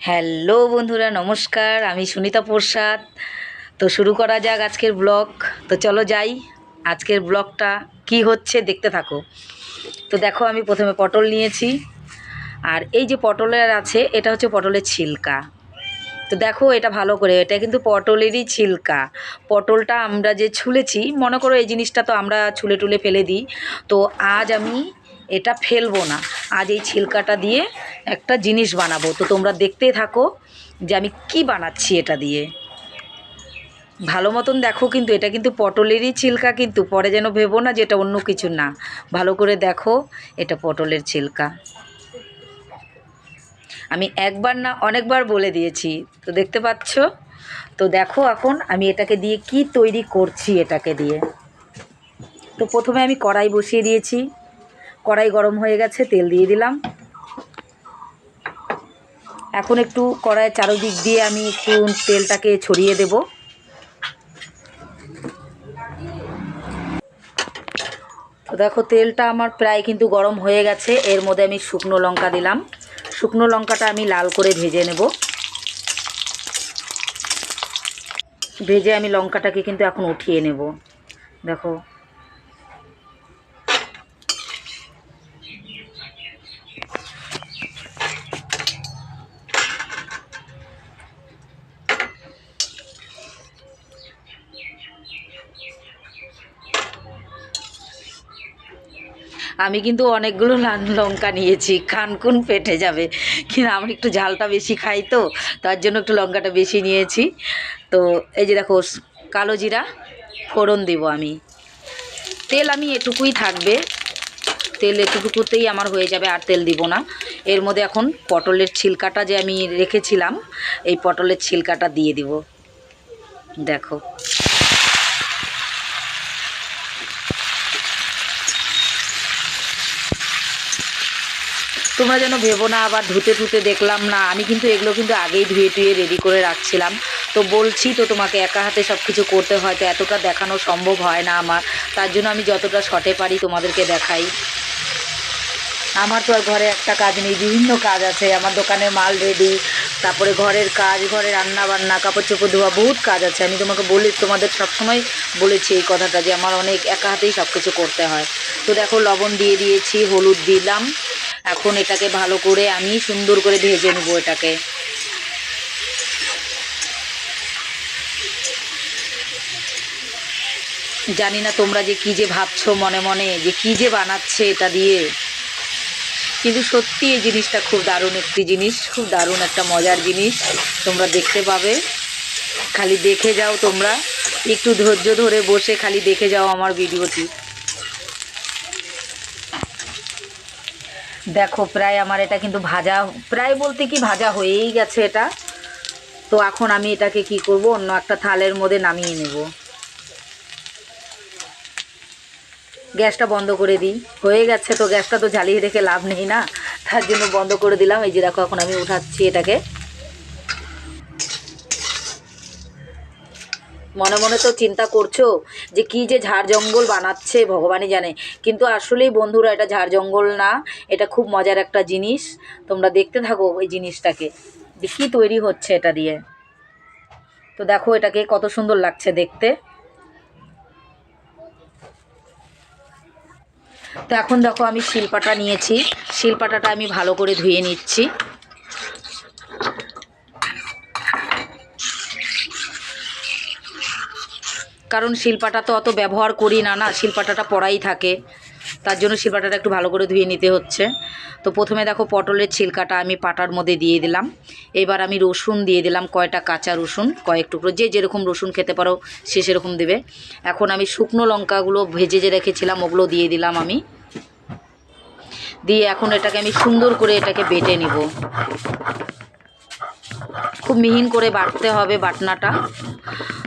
Hello বন্ধুরা, নমস্কার। আমি সুনিতা প্রসাদ। তো শুরু করা যাক আজকের ব্লগ। তো চলো যাই, আজকের ব্লগটা কি হচ্ছে দেখতে থাকো। তো দেখো, আমি প্রথমে পটল নিয়েছি, আর এই যে পটলের আছে এটা হচ্ছে পটলের ছিলকা। তো দেখো এটা ভালো করে, এটা কিন্তু পটলেরই ছিলকা। পটলটা আমরা যে ছুলেছি, মনে করো এই জিনিসটা তো আমরা ছুলে টুলে ফেলে দিই, তো আজ আমি এটা ফেলবো না। আজ এই ছিলকাটা দিয়ে একটা জিনিস বানাবো। তো তোমরা দেখতেই থাকো যে আমি কি বানাচ্ছি এটা দিয়ে। ভালো মতন দেখো, কিন্তু এটা কিন্তু পটলেরই ছিলকা, কিন্তু পরে যেন ভেবো না যে এটা অন্য কিছু না। ভালো করে দেখো, এটা পটলের ছিলকা। আমি একবার না অনেকবার বলে দিয়েছি, তো দেখতে পাচ্ছ। তো দেখো এখন আমি এটাকে দিয়ে কি তৈরি করছি। এটাকে দিয়ে তো প্রথমে আমি কড়াই বসিয়ে দিয়েছি। কড়াই গরম হয়ে গেছে, তেল দিয়ে দিলাম। এখন একটু কড়াইয়ের চারদিক দিয়ে আমি একটু তেলটাকে ছড়িয়ে দেব। তো দেখো তেলটা আমার প্রায় কিন্তু গরম হয়ে গেছে। এর মধ্যে আমি শুকনো লঙ্কা দিলাম। শুকনো লঙ্কাটা আমি লাল করে ভেজে নেব। ভেজে আমি লঙ্কাটাকে কিন্তু এখন উঠিয়ে নেব। দেখো আমি কিন্তু অনেকগুলো লাল লঙ্কা নিয়েছি, কানকুন পেটে যাবে, কিন্তু আমি একটু ঝালটা বেশি খাই, তো তার জন্য একটু লঙ্কাটা বেশি নিয়েছি। তো এই যে দেখো, কালো জিরা ফোড়ন দিব আমি। তেল আমি এটুকুই থাকবে, তেল এটুকুতেই আমার হয়ে যাবে, আর তেল দিব না। এর মধ্যে এখন পটলের ছিলকাটা যে আমি রেখেছিলাম, এই পটলের ছিলকাটা দিয়ে দিব। দেখো তোমরা যেন ভেবো না আবার ধুতে ধুতে দেখলাম না, আমি কিন্তু এগুলো কিন্তু আগেই ধুয়ে টুয়ে রেডি করে রাখছিলাম। তো বলছি তো তোমাকে একা হাতে সব কিছু করতে হয়, তো এতটা দেখানো সম্ভব হয় না আমার। তার জন্য আমি যতটা শর্টে পারি তোমাদেরকে দেখাই। আমার তো আর ঘরে একটা কাজ নেই, বিভিন্ন কাজ আছে। আমার দোকানের মাল রেডি, তারপরে ঘরের কাজ, ঘরে রান্না বান্না, কাপড় চোপড় ধোয়া, বহুত কাজ আছে। আমি তোমাকে তোমাদের সবসময় বলেছি এই কথাটা, যে আমার অনেক একা হাতেই সব কিছু করতে হয়। তো দেখো লবণ দিয়ে দিয়েছি, হলুদ দিলাম। এখন এটাকে ভালো করে আমি সুন্দর করে ভেজে নেবো এটাকে। জানি না তোমরা যে কী যে ভাবছো মনে মনে, যে কী যে বানাচ্ছে এটা দিয়ে, কিন্তু সত্যি এই জিনিসটা খুব দারুণ একটি জিনিস, খুব দারুণ একটা মজার জিনিস। তোমরা দেখতে পাবে, খালি দেখে যাও। তোমরা একটু ধৈর্য ধরে বসে খালি দেখে যাও আমার ভিডিওটি। দেখো প্রায় আমার এটা কিন্তু ভাজা, প্রায় বলতে কি ভাজা হয়েই গেছে এটা। তো এখন আমি এটাকে কি করব, অন্য একটা থালের মধ্যে নামিয়ে নেব। গ্যাসটা বন্ধ করে দিই। হয়ে গেছে তো, গ্যাসটা তো জ্বালিয়ে রেখে লাভ নেই না, তার জন্য বন্ধ করে দিলাম। এই যে দেখো এখন আমি উঠাচ্ছি এটাকে। মনে মনে তো চিন্তা করছো যে কি যে ঝাড় জঙ্গল বানাচ্ছে ভগবানই জানে, কিন্তু আসলেই বন্ধুরা এটা ঝাড় জঙ্গল না, এটা খুব মজার একটা জিনিস। তোমরা দেখতে থাকো এই জিনিসটাকে, যে কী তৈরি হচ্ছে এটা দিয়ে। তো দেখো এটাকে কত সুন্দর লাগছে দেখতে। তো এখন দেখো আমি শিলপাটা নিয়েছি, শিলপাটাটা আমি ভালো করে ধুয়ে নিচ্ছি। কারণ শিলপাটা তো অত ব্যবহার করি না, না শিলপাটাটা পড়াই থাকে, তার জন্য শিলপাটাটা একটু ভালো করে ধুয়ে নিতে হচ্ছে। তো প্রথমে দেখো পটলের ছিলকাটা আমি পাটার মধ্যে দিয়ে দিলাম। এবার আমি রসুন দিয়ে দিলাম, কয়টা কাঁচা রসুন, কয়েক টুকরো, যে যেরকম রসুন খেতে পারো সে সেরকম দেবে। এখন আমি শুকনো লঙ্কাগুলো ভেজে যে রেখেছিলাম ওগুলো দিয়ে দিলাম আমি। দিয়ে এখন এটাকে আমি সুন্দর করে এটাকে বেটে নিব। খুব মিহিন করে বাটতে হবে বাটনাটা।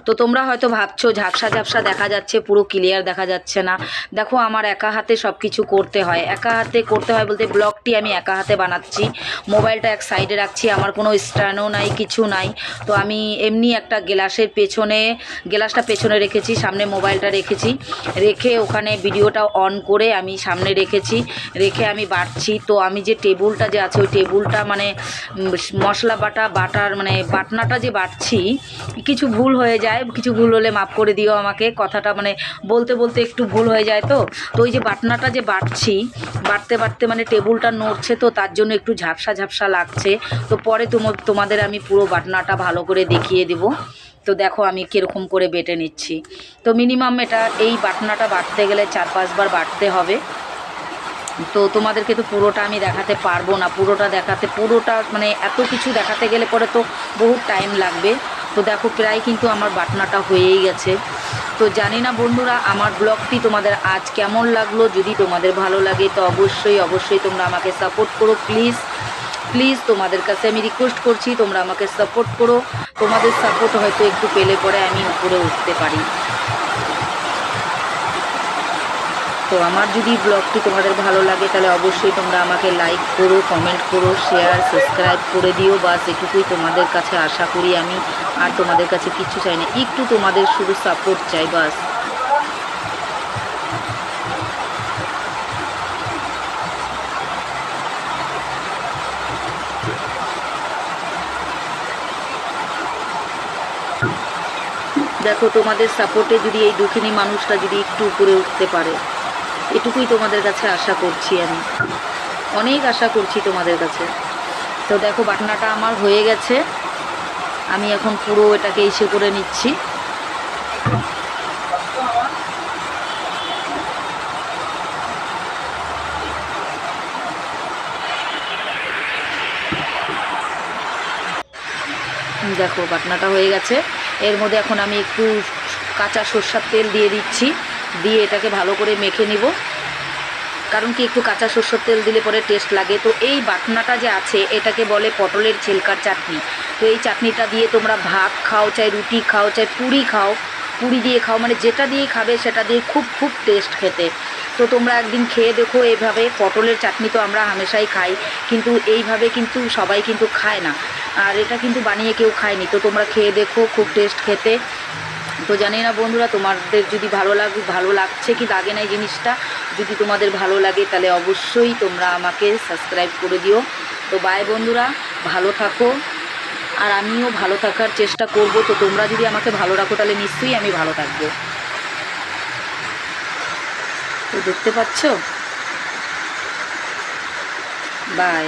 তো তোমরা হয়তো ভাবছো ঝাপসা ঝাপসা দেখা যাচ্ছে, পুরো ক্লিয়ার দেখা যাচ্ছে না। দেখো আমার একা হাতে সব কিছু করতে হয়, একা হাতে করতে হয় বলতে ব্লগটি আমি একা হাতে বানাচ্ছি। মোবাইলটা এক সাইডে রাখছি, আমার কোনো স্ট্যান্ডও নাই, কিছু নাই। তো আমি এমনি একটা গ্লাসটা পেছনে রেখেছি, সামনে মোবাইলটা রেখেছি, রেখে ওখানে ভিডিওটা অন করে আমি সামনে রেখেছি, রেখে আমি বাটছি। তো আমি যে টেবিলটা যে আছে ওই টেবিলটা মানে মশলা বাটার মানে বাটনাটা যে বাটছি কিছু ভুল হয়ে যায়, কিছু ভুল হলে মাফ করে দিও আমাকে, কথাটা মানে বলতে বলতে একটু ভুল হয়ে যায়। তো ওই যে বাটনাটা যে বাটছি, বাটতে বাটতে মানে টেবিলটা নড়ছে, তো তার জন্য একটু ঝাপসা ঝাপসা লাগছে। তো পরে তোমাদের আমি পুরো বাটনাটা ভালো করে দেখিয়ে দেবো। তো দেখো আমি কীরকম করে বেটে নিচ্ছি। তো মিনিমাম এই বাটনাটা বাটতে গেলে 4-5 বার বাটতে হবে। তো তোমাদেরকে তো পুরোটা আমি দেখাতে পারবো না, পুরোটা মানে এত কিছু দেখাতে গেলে পরে তো বহুত টাইম লাগবে। তো দেখো প্রায় কিন্তু আমার বাটনাটা হয়েই গেছে। তো জানি না বন্ধুরা আমার ব্লগটি তোমাদের আজ কেমন লাগলো। যদি তোমাদের ভালো লাগে তো অবশ্যই তোমরা আমাকে সাপোর্ট করো, প্লিজ প্লিজ। তোমাদের কাছে আমি রিকোয়েস্ট করছি তোমরা আমাকে সাপোর্ট করো। তোমাদের সাপোর্ট হয়তো একটু পেলে পরে আমি উপরে উঠতে পারি। তো আমার যদি ব্লগটি তোমাদের ভালো লাগে তাহলে অবশ্যই তোমরা আমাকে লাইক করো, কমেন্ট করো, শেয়ার সাবস্ক্রাইব করে দিও। বাস এটুকুই তোমাদের কাছে আশা করি আমি, আর তোমাদের কাছে কিচ্ছু চাই না, একটু তোমাদের শুধু সাপোর্ট চাই বাস। দেখো তোমাদের সাপোর্টে যদি এই দুঃখিনী মানুষটা যদি একটু উপরে উঠতে পারে, এটুকুই তোমাদের কাছে আশা করছি আমি, অনেক আশা করছি তোমাদের কাছে। তো দেখো বাটনাটা আমার হয়ে গেছে, আমি এখন পুরো এটাকে ইসে করে নিচ্ছি। দেখো বাটনাটা হয়ে গেছে। এর মধ্যে এখন আমি একটু কাঁচা সরষের তেল দিয়ে দিচ্ছি, দিয়ে এটাকে ভালো করে মেখে নিব। কারণ কি একটু কাঁচা সরষের তেল দিলে পরে টেস্ট লাগে। তো এই বাটনাটা যে আছে এটাকে বলে পটলের ছিলকার চাটনি। তো এই চাটনিটা দিয়ে তোমরা ভাত খাও, চাই রুটি খাও, চাই পুরি দিয়ে খাও, মানে যেটা দিয়ে খাবে সেটা দিয়ে খুব খুব টেস্ট খেতে। তো তোমরা একদিন খেয়ে দেখো এইভাবে। পটলের চাটনি তো আমরা হামেশাই খাই, কিন্তু এইভাবে কিন্তু সবাই কিন্তু খায় না, আর এটা কিন্তু বানিয়ে কেউ খায়নি। তো তোমরা খেয়ে দেখো, খুব টেস্ট খেতে। তো জানি না বন্ধুরা তোমাদের যদি ভালো লাগছে কি লাগে না এই জিনিসটা। যদি তোমাদের ভালো লাগে তাহলে অবশ্যই তোমরা আমাকে সাবস্ক্রাইব করে দিও। তো বাই বন্ধুরা, ভালো থাকো, আর আমিও ভালো থাকার চেষ্টা করব। তো তোমরা যদি আমাকে ভালো রাখো তাহলে নিশ্চয়ই আমি ভালো থাকবো। তো দেখতে পাচ্ছ, বাই।